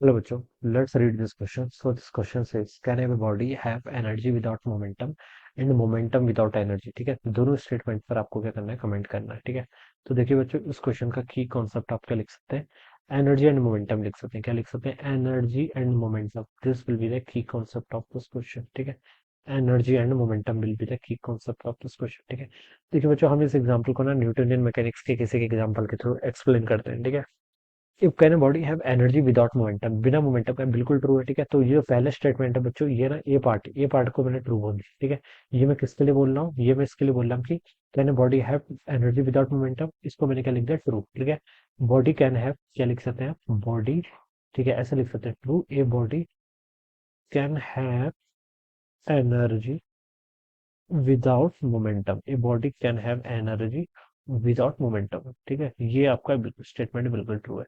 Hello बच्चों, let's read this question. So this question says, can a body have energy without momentum and momentum without energy? ठीक है, दोनों statement पर आपको क्या करना है, कमेंट करना है। ठीक है, तो देखिए बच्चों, इस क्वेश्चन का की कॉन्सेप्ट आप क्या लिख सकते हैं, एनर्जी एंड मोमेंटम लिख सकते हैं। क्या लिख सकते हैं, energy and momentum, this will be the key concept of this question. ठीक है, energy and momentum will be the key concept of this question. ठीक है, देखिए बच्चों, हम इस एग्जाम्पल को ना न्यूटनियन मैकेनिक्स के किसी के एग्जाम्पल के थ्रू एक्सप्लेन करते हैं। ठीक है, if can a body have energy without momentum, बिना मोमेंटम का, बिल्कुल ट्रू है। ठीक है, तो ये जो पहला स्टेटमेंट है बच्चों, ये ना ए पार्ट को मैंने ट्रू बोल दिया। ठीक है, ये मैं किसके लिए बोल रहा हूँ, ये मैं इसके लिए बोल रहा हूँ कि can a body have energy without momentum, इसको मैंने क्या लिख दिया, ट्रू। ठीक है, बॉडी कैन हैव, क्या लिख सकते हैं, बॉडी, ठीक है, ऐसे लिख सकते हैं, true, a body can have energy without momentum, a body can have energy without momentum. ठीक है, ये आपका स्टेटमेंट बिल्कुल ट्रू है।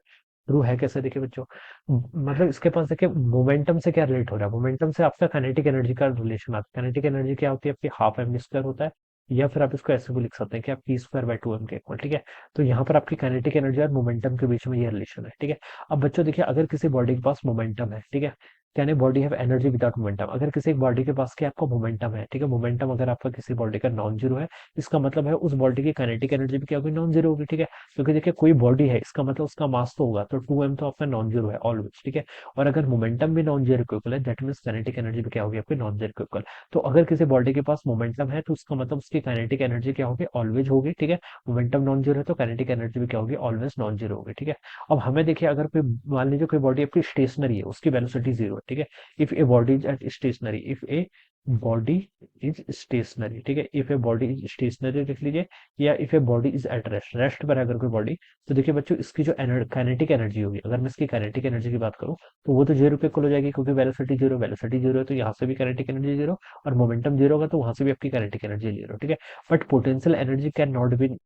ट्रू है कैसे, देखिए बच्चों, मतलब इसके पास देखिए मोमेंटम से क्या रिलेट हो रहा है, मोमेंटम से आपका काइनेटिक एनर्जी का रिलेशन आता है। काइनेटिक एनर्जी क्या होती है, आपकी हाफ एम स्क्वायर होता है, या फिर आप इसको ऐसे भी लिख सकते हैं कि आप P square by two M के इक्वल। ठीक है, तो यहाँ पर आपकी काइनेटिक एनर्जी और मोमेंटम के बीच में ये रिलेशन है। ठीक है, अब बच्चों देखिए, अगर किसी बॉडी के पास मोमेंटम है, ठीक है, can a body have energy without momentum, अगर किसी एक बॉडी के पास क्या आपका मोमेंटम है, ठीक है, मोमेंटम अगर आपका किसी बॉडी का नॉन जीरो है, इसका मतलब है उस बॉडी की काइनेटिक एनर्जी भी क्या होगी, नॉन जीरो होगी। ठीक है, क्योंकि देखिए कोई बॉडी है, इसका मतलब उसका मास तो होगा, तो टू एम तो आपका नॉन जीरो है ऑलवेज। ठीक है, और अगर मोमेंटम भी नॉन जीरो के इक्वल है, दैट मीन्स काइनेटिक एनर्जी भी क्या होगी, आपकी नॉन जीरो के इक्वल। तो अगर किसी बॉडी के पास मोमेंटम है, तो उसका मतलब उसकी काइनेटिक एनर्जी क्या होगी, ऑलवेज होगी। ठीक है, मोमेंटम नॉन जीरो है तो काइनेटिक एनर्जी भी क्या होगी, ऑलवेज नॉन जीरो होगी। ठीक है, अब हमें देखिए, अगर कोई, मान लीजिए कोई बॉडी आपकी स्टेशनरी है, उसकी वेलोसिटी जीरो है। ठीक है, if a body is at stationary, if a body is stationary, ठीक है, if a body is stationary लिख लीजिए, या if a body is at rest, rest पर है अगर कोई बॉडी, तो देखिए बच्चों, इसकी जो काइनेटिक एनर्जी होगी, अगर मैं इसकी काइनेटिक एनर्जी की बात करूं, तो वो तो जीरो पे इक्वल हो जाएगी, क्योंकि वेलोसिटी जीरो है, तो यहाँ से भी काइनेटिक एनर्जी जीरो, और मोमेंटम जीरो होगा तो वहां से भी आपकी काइनेटिक एनर्जी जीरो। ठीक है, but potential energy can not be,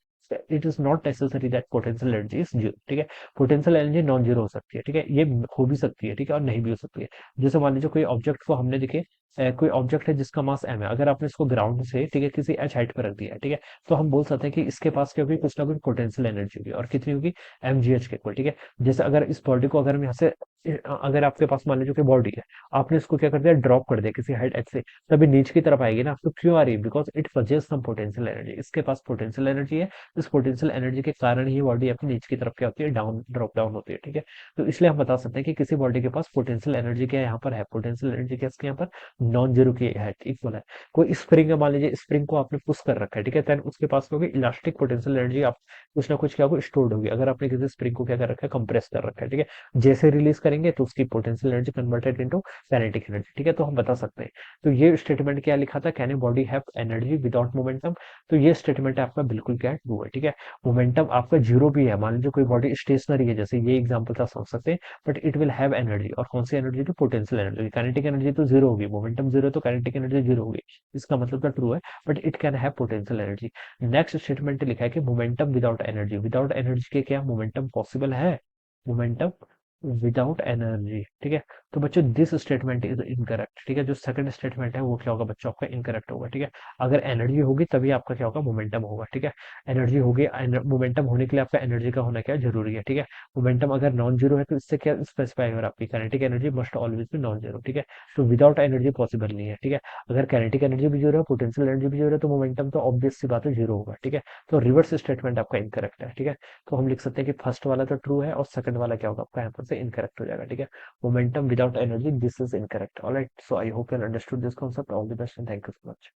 it is not necessary that potential energy is zero. ठीक है, पोटेंशियल एनर्जी नॉन जीरो हो सकती है। ठीक है, ये हो भी सकती है, ठीक है, और नहीं भी हो सकती है। जैसे मान लीजिए कोई ऑब्जेक्ट को हमने देखे, कोई ऑब्जेक्ट है जिसका मास एम है, अगर आपने इसको ग्राउंड से, ठीक है, किसी एच हाइट पर रख दिया है, ठीक है, तो हम बोल सकते हैं कि इसके पास क्या होगी, कुछ ना कुछ पोटेंशियल एनर्जी होगी, और कितनी होगी, एम जी एच के इक्वल। ठीक है, जैसे अगर इस बॉडी को, अगर हम यहाँ से, अगर आपके पास मान लीजिए कोई बॉडी है, आपने इसको क्या कर दिया, ड्रॉप कर दिया किसी हाइट एच से, तभी नीचे की तरफ आएगी ना, तो क्यों आ रही है, because it possess some potential energy, इसके पास पोटेंशियल एनर्जी है, इस पोटेंशियल एनर्जी के कारण ही बॉडी अपनी नीचे की तरफ क्या होती है, डाउन, ड्रॉप डाउन होती है। ठीक है, तो इसलिए हम बता सकते हैं कि किसी बॉडी के पास पोटेंशियल एनर्जी क्या यहाँ पर है, पोटेंशियल एनर्जी क्या इसके यहाँ पर नॉन जीरो की है, इक्वल है। कोई स्प्रिंग है, मान लीजिए स्प्रिंग को आपने पुश कर रखा है, ठीक है, देन उसके पास क्या होगी, इलास्टिक पोटेंशियल एनर्जी, आप कुछ ना कुछ क्या होगी, स्टोर्ड होगी। अगर आपने किसी स्प्रिंग को क्या कर रखा है, कंप्रेस कर रखा है, ठीक है, जैसे रिलीज करेंगे तो उसकी potential energy converted into kinetic energy. ठीक है, तो हम बता सकते हैं, तो ये स्टेटमेंट क्या लिखा था, can a body have energy without momentum, तो ये स्टेटमेंट आपका बिल्कुल क्या है, ट्रू है। ठीक है, मोमेंटम आपका जीरो भी है, मान लीजिए कोई बॉडी स्टेशनरी है, जैसे ये एग्जांपल था, समझ सकते हैं, but it will have energy, और कौन सी एनर्जी, तो पोटेंशियल एनर्जी। काइनेटिक एनर्जी तो जीरो होगी, मोमेंटम जीरो है तो काइनेटिक एनर्जी जीरो होगी, इसका मतलब तो ट्रू है, but it can have potential energy. Next statement लिखा है कि momentum without energy, without energy के क्या मोमेंटम पॉसिबल है, मोमेंटम विदाउट एनर्जी। ठीक है, तो बच्चों दिस स्टेटमेंट इज इनकरेक्ट। ठीक है, जो सेकंड स्टेटमेंट है वो क्या होगा बच्चों, आपका इनकरेक्ट होगा। ठीक है, अगर एनर्जी होगी तभी आपका क्या होगा, मोमेंटम होगा। ठीक है, एनर्जी होगी, मोमेंटम होने के लिए आपका एनर्जी का होना क्या जरूरी है। ठीक है, मोमेंटम अगर नॉन जीरो है तो इससे क्या स्पेसिफाई हो रहा है, आपकी kinetic energy must always be non zero. ठीक है, तो विदाउट एनर्जी पॉसिबल नहीं है। ठीक है, अगर काइनेटिक एनर्जी भी जीरो है, पोटेंशियल एनर्जी भी जीरो है, तो मोमेंटम तो ऑब्वियस सी बात है जीरो होगा। ठीक है, तो रिवर्स स्टेटमेंट आपका इनकरेक्ट है। ठीक है, तो हम लिख सकते हैं कि फर्स्ट वाला तो ट्रू है, और सेकंड वाला क्या होगा, आपका यहाँ पर से इनकरेक्ट हो जाएगा। ठीक है, momentum without energy, this is incorrect. All right, so I hope you understood this concept. All the best and thank you so much.